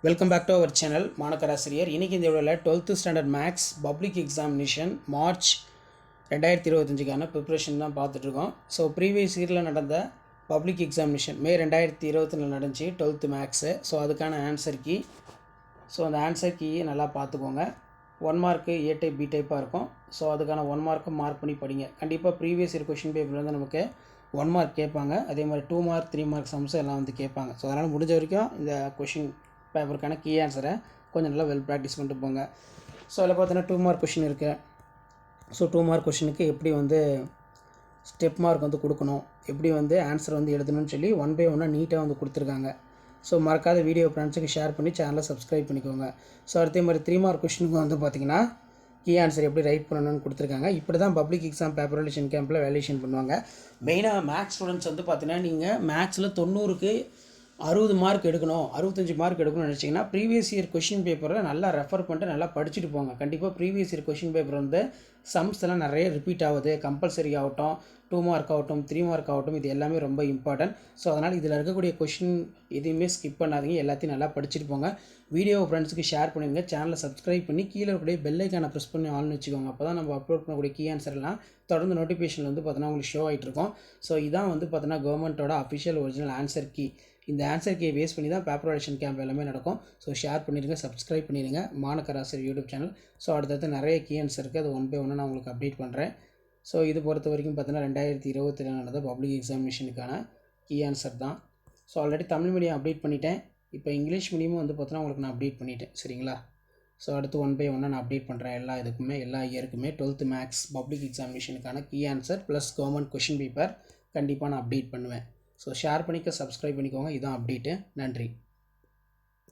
Welcome back to our channel மாணக்கராசிரியர். இன்றைக்கி இந்த வீடியோவில் 12th standard maths public examination March 2025க்கான ப்ரிப்ரேஷன் தான் பார்த்துட்ருக்கோம். ஸோ ப்ரீவியஸ் இயரில் நடந்த பப்ளிக் எக்ஸாமினேஷன் மே 2020 நடந்துச்சு 12th மேக்ஸு. ஸோ அதுக்கான ஆன்சர் கீ. ஸோ அந்த ஆன்சர் கீயை நல்லா பார்த்துக்கோங்க. 1 மார்க்கு ஏ டைப் பி டைப்பாக இருக்கும். ஸோ அதுக்கான 1 மார்க்கு மார்க் பண்ணி படிங்க. கண்டிப்பாக ப்ரீவியஸ் இயர் கொஷின் பேப்பர் வந்து நமக்கு 1 மார்க் கேட்பாங்க. அதே மாதிரி 2 மார்க் 3 மார்க் சம்ஸ் எல்லாம் வந்து கேட்பாங்க. ஸோ அதனால் முடிஞ்ச வரைக்கும் இந்த கொஷின் பேப்பருக்கான கீ ஆன்சரை கொஞ்சம் நல்லா வெல் ப்ராக்டிஸ் பண்ணிட்டு போங்க. ஸோ அதில் பார்த்தீங்கன்னா 2 மார்க் கொஷின் இருக்குது. ஸோ 2 மார்க் கொஷினுக்கு எப்படி வந்து ஸ்டெப் மார்க் வந்து கொடுக்கணும், எப்படி வந்து ஆன்சர் வந்து எழுதணும்னு சொல்லி 1 by 1 நீட்டாக வந்து கொடுத்துருக்காங்க. ஸோ மறக்காத வீடியோ ஃப்ரெண்ட்ஸுக்கு ஷேர் பண்ணி சேனலை சப்ஸ்கிரைப் பண்ணிக்கோங்க. ஸோ அதே மாதிரி 3 மார்க் கொஷினுக்கு வந்து பார்த்திங்கன்னா கீ ஆன்சர் எப்படி ரைட் பண்ணணும்னு கொடுத்துருக்காங்க. இப்படி தான் பப்ளிக் எக்ஸாம் பேப்பர் வேல்யூஷன் கேம்பில் வேல்யூஷன் பண்ணுவாங்க. மெயினாக மேக்ஸ் ஸ்டூடெண்ட்ஸ் வந்து பார்த்தீங்கன்னா நீங்கள் மேக்ஸில் 90க்கு 60 மார்க் எடுக்கணும், 65 மார்க் எடுக்கணும்னு நினச்சிங்கன்னா ப்ரீவியஸ் இயர் கொஷின் பேப்பரை நல்லா ரெஃபர் பண்ணிட்டு நல்லா படிச்சுட்டு போங்க. கண்டிப்பாக ப்ரீவியஸ் இயர் கொஷின் பேப்பர் வந்து சம்ஸ் எல்லாம் நிறைய ரிப்பீட் ஆகுது. கம்பல்சரி ஆகட்டும், 2 மார்க் ஆகட்டும், 3 மார்க் ஆகட்டும், இது எல்லாமே ரொம்ப இம்பார்ட்டன்ட். ஸோ அதனால் இதில் இருக்கக்கூடிய கொஷின் எதுவுமே ஸ்கிப் பண்ணாதீங்க. எல்லாத்தையும் நல்லா படிச்சுட்டு போங்க. வீடியோ ஃப்ரெண்ட்ஸுக்கு ஷேர் பண்ணிடுங்க. சேனலை சப்ஸ்கிரைப் பண்ணி கீழே இருக்கக்கூடிய பெல் ஐக்கானை ப்ரெஸ் பண்ணி ஆல்னு வச்சுக்கோங்க. அப்போ தான் நம்ம அப்லோட் பண்ணக்கூடிய கீ ஆன்சர்லாம் தொடர்ந்து நோட்டிஃபிகேஷன் வந்து பார்த்தீங்கன்னா உங்களுக்கு ஷோ ஆகிட்டு இருக்கும். ஸோ இதான் வந்து பார்த்தீங்கன்னா கவர்மெண்ட்டோட அஃபிஷியல் ஒரிஜினல் ஆன்சர் கீ. இந்த ஆன்சர் கீயை பேஸ் பண்ணி தான் பேப்பர் வேல்யூஷன் கேம்ப் எல்லாமே நடக்கும். ஸோ ஷேர் பண்ணிடுங்க, சப்ஸ்கிரைப் பண்ணிடுங்க மாணக்கராசிரியர் யூடியூப் சேனல். ஸோ அடுத்தடுத்து நிறைய கீ ஆன்சர் இருக்குது. அது 1 by 1 நான் உங்களுக்கு அப்டேட் பண்ணுறேன். ஸோ இது பொறுத்த வரைக்கும் பார்த்தீங்கன்னா 2020 நடந்த பப்ளிக் எக்ஸாமினேஷனுக்கான கீ ஆன்சர் தான். So already Tamil medium update பண்ணிட்டேன். இப்போ இங்கிலீஷ் மீடியமும் வந்து பார்த்தீங்கன்னா உங்களுக்கு நான் அப்டேட் பண்ணிட்டேன். சரிங்களா? ஸோ அடுத்து 1 by 1 நான் அப்டேட் பண்ணுறேன். எல்லா இயருக்குமே 12th மேக்ஸ் பப்ளிக் எக்ஸாமினேஷனுக்கான key answer plus government question paper கண்டிப்பாக நான் அப்டேட் பண்ணுவேன். ஸோ ஷேர் பண்ணிக்க, சப்ஸ்கிரைப் பண்ணிக்கோங்க. இதுதான் அப்டேட்டு. நன்றி.